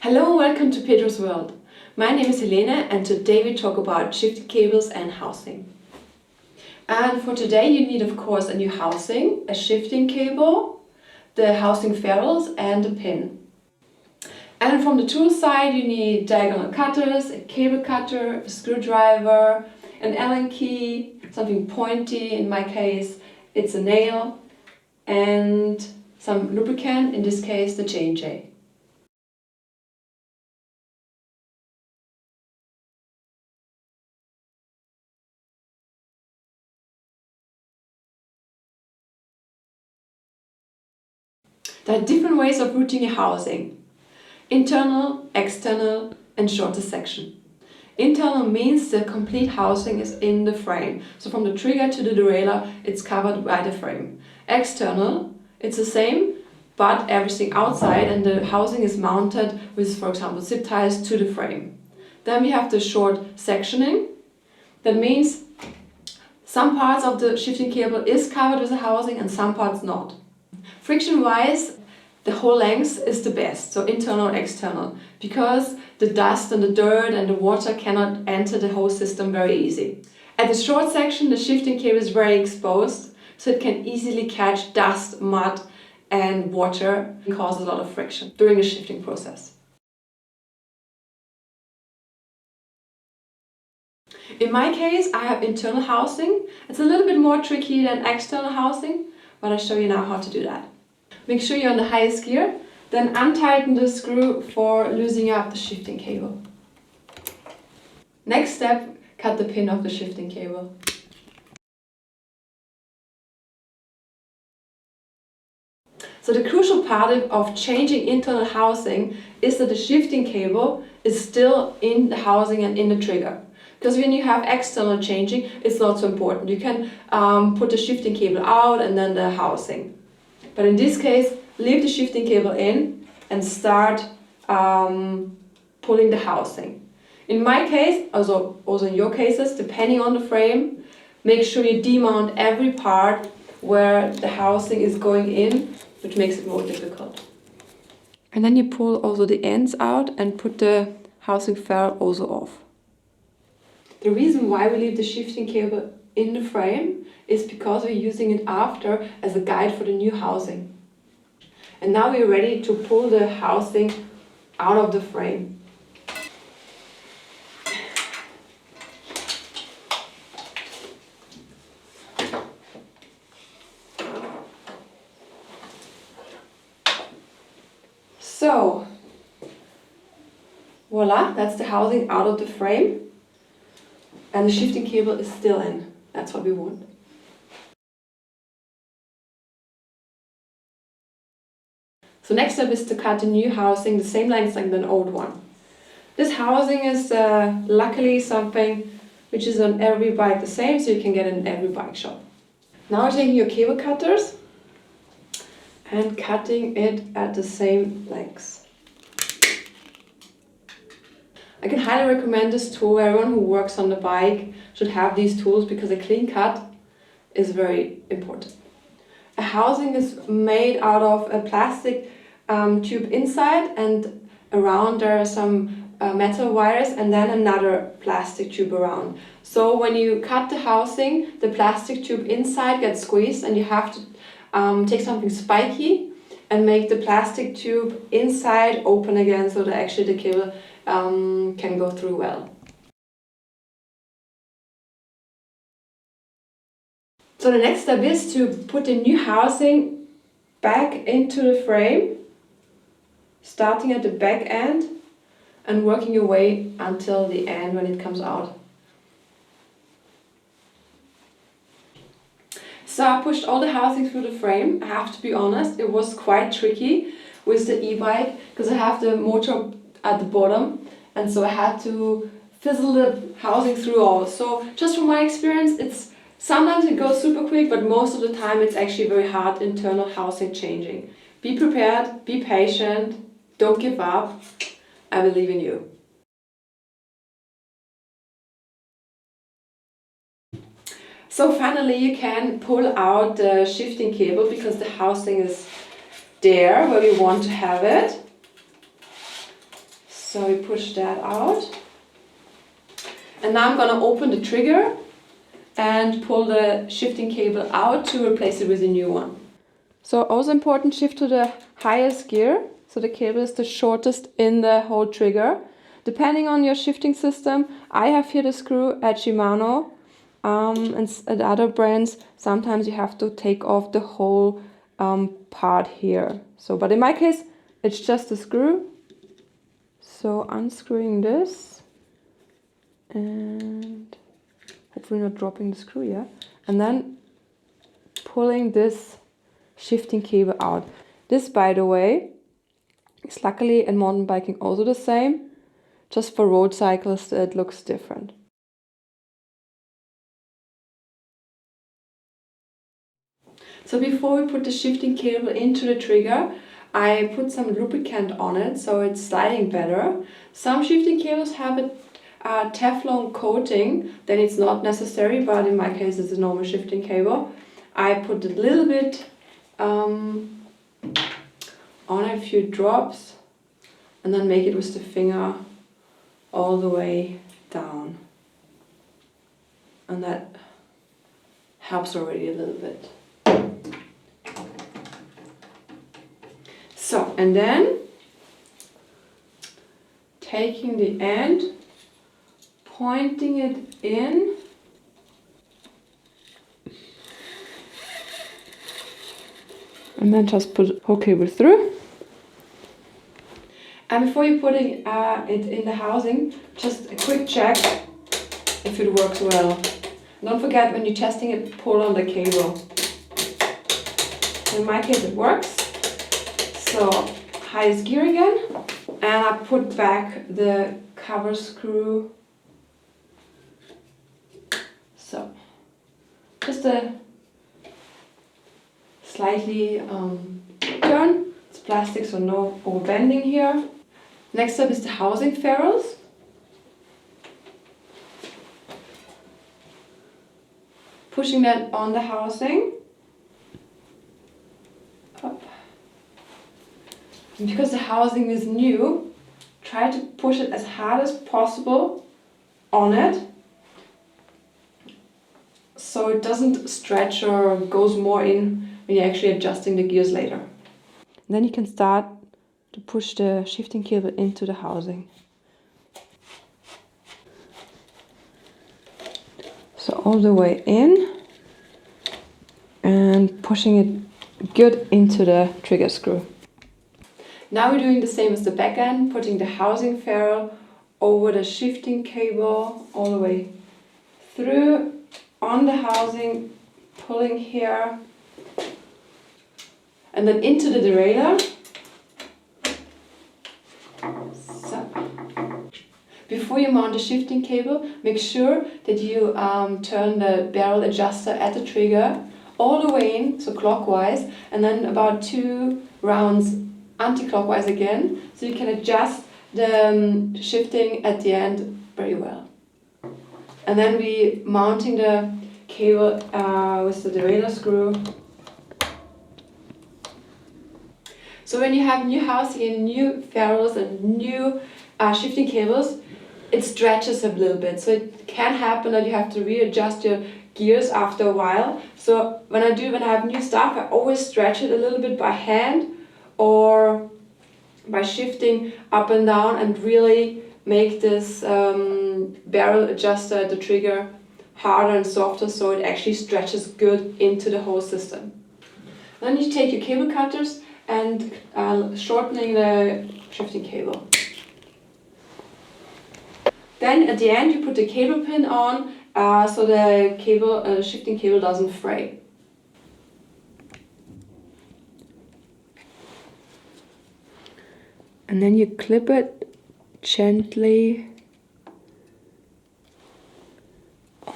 Hello, welcome to Pedro's World. My name is Helene and today we talk about shifting cables and housing. And for today you need of course a new housing, a shifting cable, the housing ferrules and a pin. And from the tool side you need diagonal cutters, a cable cutter, a screwdriver, an Allen key, something pointy, in my case it's a nail, and some lubricant, in this case the J&J. There are different ways of routing a housing: internal, external and shorter section. Internal means the complete housing is in the frame, so from the trigger to the derailleur it's covered by the frame. External, it's the same, but everything outside and the housing is mounted with, for example, zip ties to the frame. Then we have the short sectioning. That means some parts of the shifting cable is covered with the housing and some parts not. Friction-wise, the whole length is the best, so internal or external, because the dust and the dirt and the water cannot enter the whole system very easy. At the short section, the shifting cable is very exposed, so it can easily catch dust, mud and water and cause a lot of friction during the shifting process. In my case, I have internal housing. It's a little bit more tricky than external housing, but I'll show you now how to do that. Make sure you're on the highest gear, then untighten the screw for loosening up the shifting cable. Next step, cut the pin of the shifting cable. So the crucial part of changing internal housing is that the shifting cable is still in the housing and in the trigger. Because when you have external changing, it's not so important. You can put the shifting cable out and then the housing. But in this case, leave the shifting cable in and start pulling the housing. In my case, also in your cases, depending on the frame, make sure you demount every part where the housing is going in, which makes it more difficult. And then you pull also the ends out and put the housing ferrule also off. The reason why we leave the shifting cable in the frame is because we're using it after as a guide for the new housing. And now we're ready to pull the housing out of the frame. So, voila, that's the housing out of the frame. And the shifting cable is still in. That's what we want. So next step is to cut a new housing the same length like the old one. This housing is luckily something which is on every bike the same, so you can get it in every bike shop. Now taking your cable cutters and cutting it at the same length. I can highly recommend this tool. Everyone who works on the bike should have these tools because a clean cut is very important. A housing is made out of a plastic tube inside, and around there are some metal wires and then another plastic tube around. So when you cut the housing, the plastic tube inside gets squeezed and you have to take something spiky and make the plastic tube inside open again so that actually the cable can go through well. So the next step is to put the new housing back into the frame, starting at the back end and working your way until the end when it comes out. So I pushed all the housing through the frame. I have to be honest, it was quite tricky with the e-bike because I have the motor at the bottom, and so I had to fizzle the housing through all. So just from my experience, sometimes it goes super quick, but most of the time it's actually very hard internal housing changing. Be prepared, be patient, don't give up. I believe in you. So finally you can pull out the shifting cable because the housing is there where we want to have it. So we push that out. And now I'm gonna open the trigger and pull the shifting cable out to replace it with a new one. So also important, shift to the highest gear. So the cable is the shortest in the whole trigger. Depending on your shifting system, I have here the screw at Shimano, and at other brands, sometimes you have to take off the whole part here. So, but in my case, it's just a screw. So unscrewing this and hopefully not dropping the screw, yeah. And then pulling this shifting cable out. This, by the way, is luckily in mountain biking also the same. Just for road cyclists, it looks different. So before we put the shifting cable into the trigger, I put some lubricant on it so it's sliding better. Some shifting cables have a Teflon coating, then it's not necessary, but in my case it's a normal shifting cable. I put a little bit on a few drops and then make it with the finger all the way down. And that helps already a little bit. So, and then taking the end, pointing it in, and then just put the whole cable through. And before you're putting it in the housing, just a quick check if it works well. Don't forget, when you're testing it, pull on the cable. In my case it works. So highest gear again, and I put back the cover screw. So just a slightly turn. It's plastic, so no overbending here. Next up is the housing ferrules. Pushing that on the housing. Up. And because the housing is new, try to push it as hard as possible on it, so it doesn't stretch or goes more in when you're actually adjusting the gears later. And then you can start to push the shifting cable into the housing. So all the way in and pushing it good into the trigger screw. Now we're doing the same as the back end, putting the housing ferrule over the shifting cable all the way through on the housing, pulling here, and then into the derailleur. So, before you mount the shifting cable, make sure that you turn the barrel adjuster at the trigger all the way in, so clockwise, and then about 2 rounds anti-clockwise again, so you can adjust the shifting at the end very well. And then we mounting the cable with the derailleur screw. So when you have new housing and new ferrules and new shifting cables, it stretches a little bit. So it can happen that you have to readjust your gears after a while. So when I have new stuff, I always stretch it a little bit by hand or by shifting up and down and really make this barrel adjuster at the trigger harder and softer so it actually stretches good into the whole system. Then you take your cable cutters and shortening the shifting cable. Then at the end you put the cable pin on so the shifting cable doesn't fray. And then you clip it gently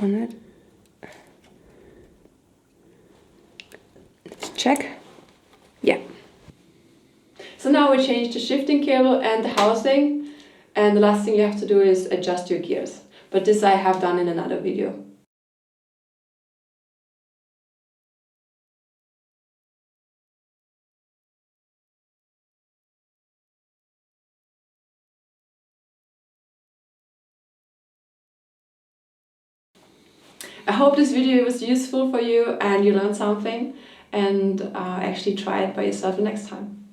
on it. Let's check. Yeah. So now we change the shifting cable and the housing, and the last thing you have to do is adjust your gears. But this I have done in another video. I hope this video was useful for you and you learned something, and actually try it by yourself the next time.